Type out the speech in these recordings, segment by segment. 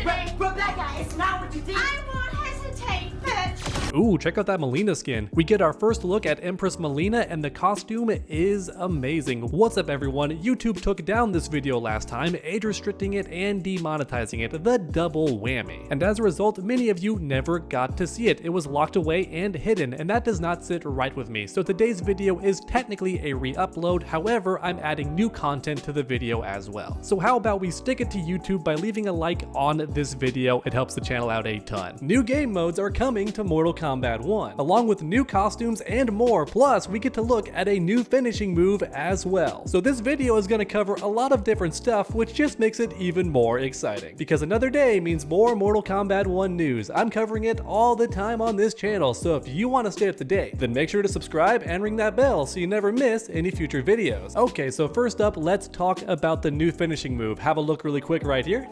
hesitating. Rebecca, it's not what you think. I won't hesitate, bitch. Ooh, check out that Mileena skin. We get our first look at Empress Mileena and the costume is amazing. What's up everyone? YouTube took down this video last time, age restricting it and demonetizing it, the double whammy. And as a result, many of you never got to see it. It was locked away and hidden, and that does not sit right with me. So today's video is technically a re-upload, however, I'm adding new content to the video as well. So how about we stick it to YouTube by leaving a like on this video, it helps the channel out a ton. New game modes are coming to Mortal Kombat 1, along with new costumes and more, plus we get to look at a new finishing move as well. So this video is going to cover a lot of different stuff, which just makes it even more exciting. Because another day means more Mortal Kombat 1 news. I'm covering it all the time on this channel, so if you want to stay up to date, then make sure to subscribe and ring that bell so you never miss any future videos. Okay, so first up, let's talk about the new finishing move. Have a look really quick right here.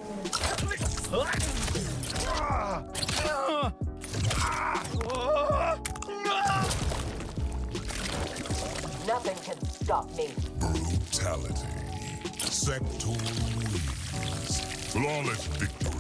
Nothing can stop me. Brutality. Sector wins. Flawless victory.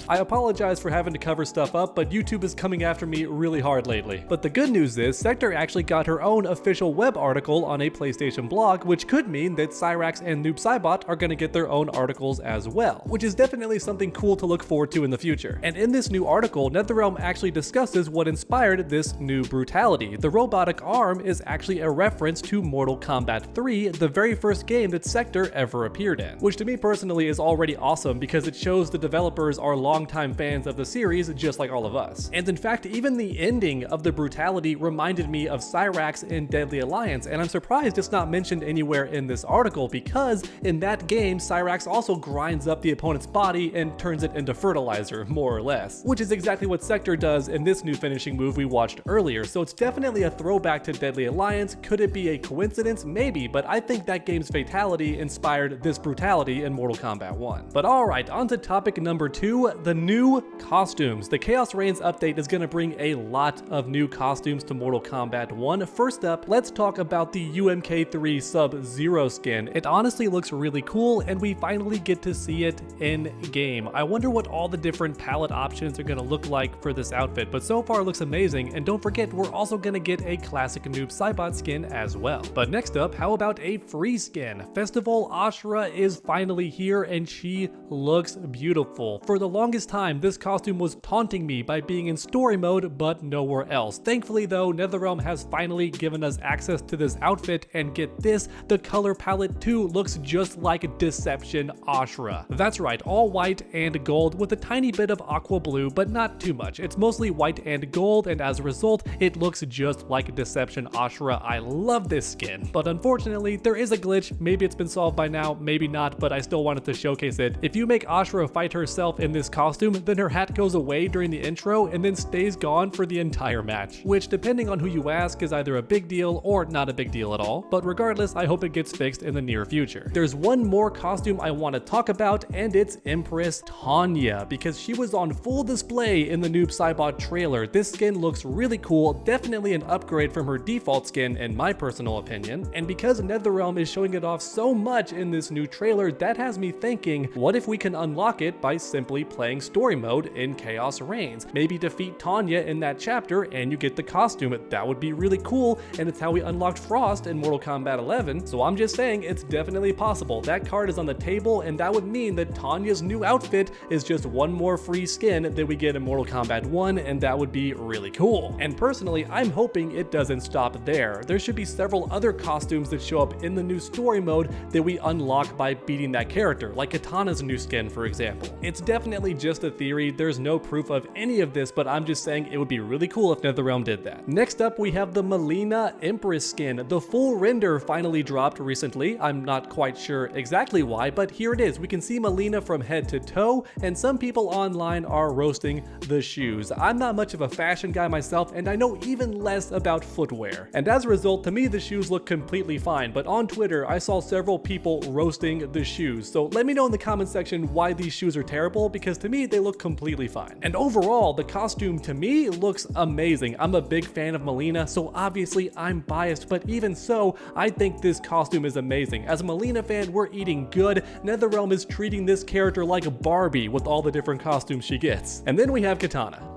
I apologize for having to cover stuff up, but YouTube is coming after me really hard lately. But the good news is, Sector actually got her own official web article on a PlayStation blog, which could mean that Cyrax and Noob Saibot are gonna get their own articles as well, which is definitely something cool to look forward to in the future. And in this new article, NetherRealm actually discusses what inspired this new Brutality. The robotic arm is actually a reference to Mortal Kombat 3, the very first game that Sector ever appeared in, which to me personally is already awesome because it shows the developers are longtime fans of the series just like all of us. And in fact, even the ending of the Brutality reminded me of Cyrax in Deadly Alliance, and I'm surprised it's not mentioned anywhere in this article because in that game, Cyrax also grinds up the opponent's body and turns it into fertilizer, more or less, which is exactly what Sector does in this new finishing move we watched earlier, so it's definitely a throwback to Deadly Alliance. Could it be a coincidence? Maybe, but I think that game's fatality inspired this Brutality in Mortal Kombat 1. But alright, on to topic number 2, the new costumes. The Chaos Reigns update is going to bring a lot of new costumes to Mortal Kombat 1. First up, let's talk about the UMK3 Sub-Zero skin. It honestly looks really cool, and we finally get to see it in game. I wonder what all the different palette options are going to look like for this outfit, but so far it looks amazing, and don't forget, we're also going to get a classic Noob Saibot skin as well. But next up, how about a free skin? Festival Ashura is finally here, and she looks beautiful. For the longest time, this costume was taunting me by being in story mode but nowhere else. Thankfully though, NetherRealm has finally given us access to this outfit, and get this, the color palette too looks just like Deception Ashura. That's right, all white and gold with a tiny bit of aqua blue, but not too much. It's mostly white and gold, and as a result, it looks just like Deception Ashura. I love this skin, but unfortunately there is a glitch. Maybe it's been solved by now, maybe not, but I still wanted to showcase it. If you make Ashura fight herself in this costume, then her hat goes away during the intro and then stays gone for the entire match, which depending on who you ask is either a big deal or not a big deal at all, but regardless, I hope it gets fixed in the near future. There's one more costume I want to talk about, and it's Empress Tanya, because she was on full display in the Noob Saibot trailer. This skin looks really cool, definitely an upgrade from her default skin in my personal opinion, and because NetherRealm is showing it off so much in this new trailer, that has me thinking, what if we can unlock it by simply playing story mode in Chaos Reigns? Maybe defeat Tanya in that chapter and you get the costume. That would be really cool, and it's how we unlocked Frost in Mortal Kombat 11, so I'm just saying it's definitely possible. That card is on the table, and that would mean that Tanya's new outfit is just one more free skin that we get in Mortal Kombat 1, and that would be really cool. And personally, I'm hoping it doesn't stop there. There should be several other costumes that show up in the new story mode that we unlock by beating that character, like Katana's new skin for example. It's definitely just a theory, there's no proof of any of this, but I'm just saying it would be really cool if NetherRealm did that. Next up, we have the Mileena Empress skin. The full render finally dropped recently. I'm not quite sure exactly why, but here it is. We can see Mileena from head to toe, and some people online are roasting the shoes. I'm not much of a fashion guy myself, and I know even less about footwear. And as a result, to me, the shoes look completely fine, but on Twitter, I saw several people roasting the shoes. So let me know in the comment section why these shoes are terrible, because to me, they look completely fine. And overall, the costume to me looks amazing. I'm a big fan of Mileena, so obviously I'm biased, but even so, I think this costume is amazing. As a Mileena fan, we're eating good. NetherRealm is treating this character like a Barbie with all the different costumes she gets. And then we have Katana.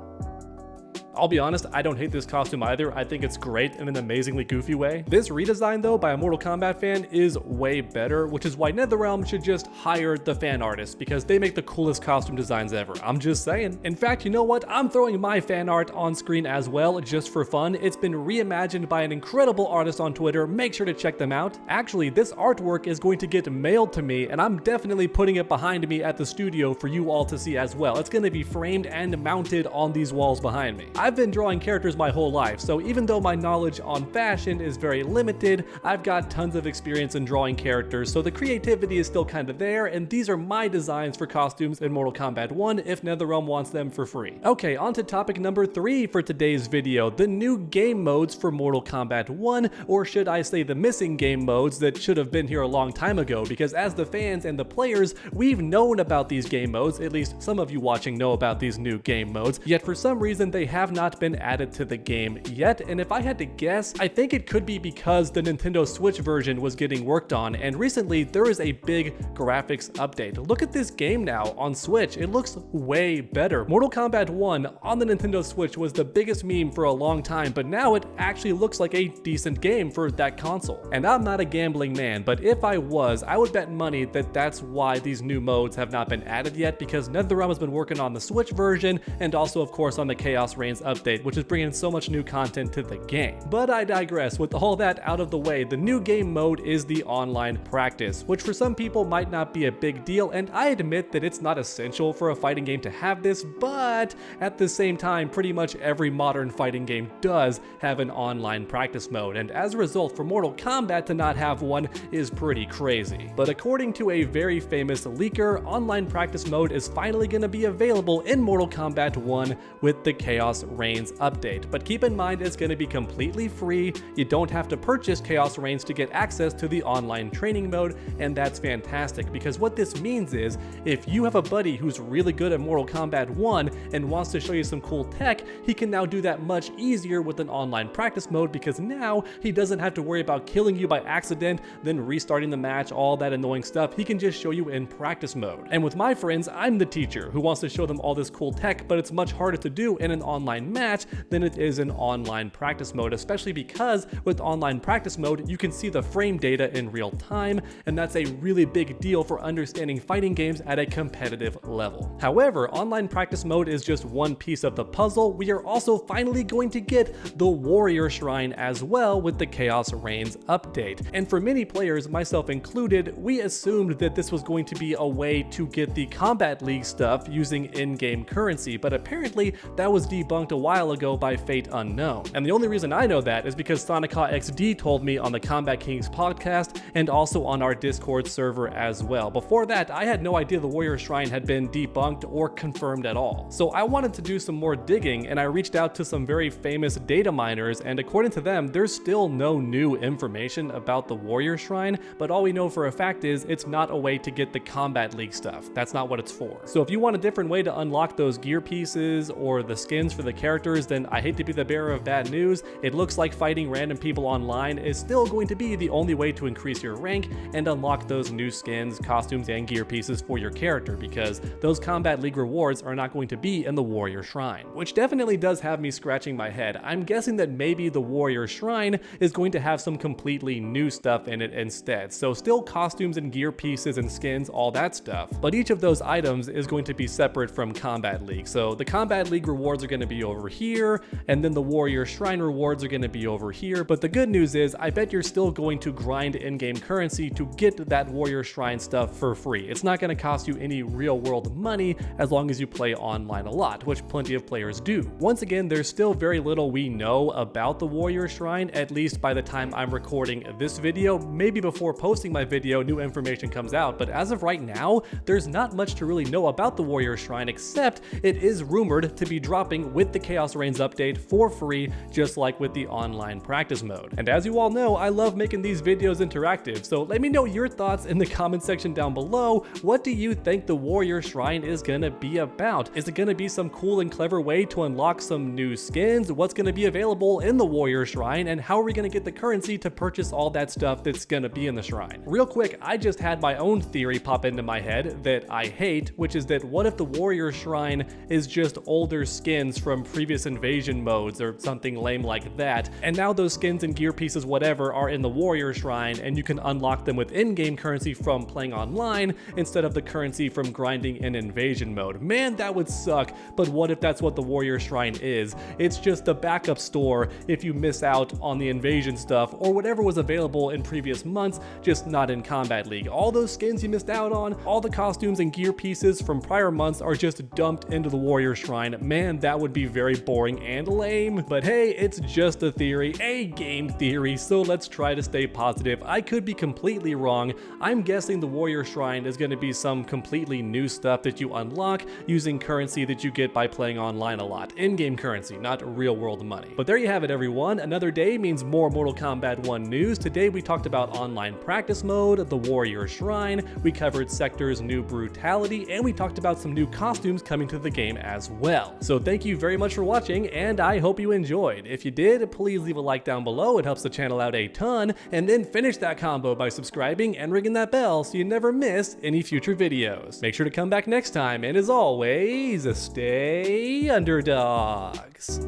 I'll be honest, I don't hate this costume either. I think it's great in an amazingly goofy way. This redesign though by a Mortal Kombat fan is way better, which is why NetherRealm should just hire the fan artists because they make the coolest costume designs ever. I'm just saying. In fact, you know what? I'm throwing my fan art on screen as well just for fun. It's been reimagined by an incredible artist on Twitter. Make sure to check them out. Actually, this artwork is going to get mailed to me and I'm definitely putting it behind me at the studio for you all to see as well. It's going to be framed and mounted on these walls behind me. I've been drawing characters my whole life, so even though my knowledge on fashion is very limited, I've got tons of experience in drawing characters, so the creativity is still kind of there, and these are my designs for costumes in Mortal Kombat 1 if NetherRealm wants them for free. Okay, on to topic number 3 for today's video, the new game modes for Mortal Kombat 1, or should I say the missing game modes that should have been here a long time ago, because as the fans and the players, we've known about these game modes, at least some of you watching know about these new game modes, yet for some reason they have not been added to the game yet, and if I had to guess, I think it could be because the Nintendo Switch version was getting worked on, and recently there is a big graphics update. Look at this game now on Switch, it looks way better. Mortal Kombat 1 on the Nintendo Switch was the biggest meme for a long time, but now it actually looks like a decent game for that console. And I'm not a gambling man, but if I was, I would bet money that that's why these new modes have not been added yet, because NetherRealm has been working on the Switch version, and also of course on the Chaos Reigns update, which is bringing so much new content to the game. But I digress. With all that out of the way, the new game mode is the online practice, which for some people might not be a big deal, and I admit that it's not essential for a fighting game to have this, but at the same time, pretty much every modern fighting game does have an online practice mode, and as a result, for Mortal Kombat to not have one is pretty crazy. But according to a very famous leaker, online practice mode is finally going to be available in Mortal Kombat 1 with the Chaos Reigns update, but keep in mind it's going to be completely free. You don't have to purchase Chaos Reigns to get access to the online training mode, and that's fantastic because what this means is if you have a buddy who's really good at Mortal Kombat 1 and wants to show you some cool tech, he can now do that much easier with an online practice mode because now he doesn't have to worry about killing you by accident, then restarting the match, all that annoying stuff. He can just show you in practice mode. And with my friends, I'm the teacher who wants to show them all this cool tech, but it's much harder to do in an online match than it is in online practice mode, especially because with online practice mode, you can see the frame data in real time, and that's a really big deal for understanding fighting games at a competitive level. However, online practice mode is just one piece of the puzzle. We are also finally going to get the Warrior Shrine as well with the Chaos Reigns update. And for many players, myself included, we assumed that this was going to be a way to get the Combat League stuff using in-game currency, but apparently that was debunked a while ago by Fate Unknown. And the only reason I know that is because Sonica XD told me on the Combat Kings podcast and also on our Discord server as well. Before that, I had no idea the Warrior Shrine had been debunked or confirmed at all. So I wanted to do some more digging and I reached out to some very famous data miners, and according to them, there's still no new information about the Warrior Shrine, but all we know for a fact is it's not a way to get the Combat League stuff. That's not what it's for. So if you want a different way to unlock those gear pieces or the skins for the characters, then I hate to be the bearer of bad news. It looks like fighting random people online is still going to be the only way to increase your rank and unlock those new skins, costumes, and gear pieces for your character, because those Combat League rewards are not going to be in the Warrior Shrine, which definitely does have me scratching my head. I'm guessing that maybe the Warrior Shrine is going to have some completely new stuff in it instead. So still costumes and gear pieces and skins, all that stuff, but each of those items is going to be separate from Combat League. So the Combat League rewards are going to be over here, and then the Warrior Shrine rewards are going to be over here. But the good news is I bet you're still going to grind in-game currency to get that Warrior Shrine stuff for free. It's not going to cost you any real world money as long as you play online a lot, which plenty of players do. Once again, there's still very little we know about the Warrior Shrine, at least by the time I'm recording this video. Maybe before posting my video, new information comes out, but as of right now, there's not much to really know about the Warrior Shrine, except it is rumored to be dropping with the the Chaos Reigns update for free, just like with the online practice mode. And as you all know, I love making these videos interactive, so let me know your thoughts in the comment section down below. What do you think the Warrior Shrine is gonna be about? Is it gonna be some cool and clever way to unlock some new skins? What's gonna be available in the Warrior Shrine, and how are we gonna get the currency to purchase all that stuff that's gonna be in the shrine? Real quick, I just had my own theory pop into my head that I hate, which is that what if the Warrior Shrine is just older skins from previous invasion modes or something lame like that, and now those skins and gear pieces whatever are in the Warrior Shrine and you can unlock them with in-game currency from playing online instead of the currency from grinding in invasion mode. Man, that would suck, but what if that's what the Warrior Shrine is? It's just a backup store if you miss out on the invasion stuff or whatever was available in previous months, just not in Kombat League. All those skins you missed out on, all the costumes and gear pieces from prior months are just dumped into the Warrior Shrine. Man, that would be very boring and lame. But hey, it's just a theory, a game theory, so let's try to stay positive. I could be completely wrong. I'm guessing the Warrior Shrine is going to be some completely new stuff that you unlock using currency that you get by playing online a lot. In-game currency, not real world money. But there you have it, everyone. Another day means more Mortal Kombat 1 news. Today we talked about online practice mode, the Warrior Shrine, we covered Sector's new Brutality, and we talked about some new costumes coming to the game as well. So thank you very much for watching, and I hope you enjoyed. If you did, please leave a like down below. It helps the channel out a ton. And then finish that combo by subscribing and ringing that bell so you never miss any future videos. Make sure to come back next time, and as always, stay underdogs.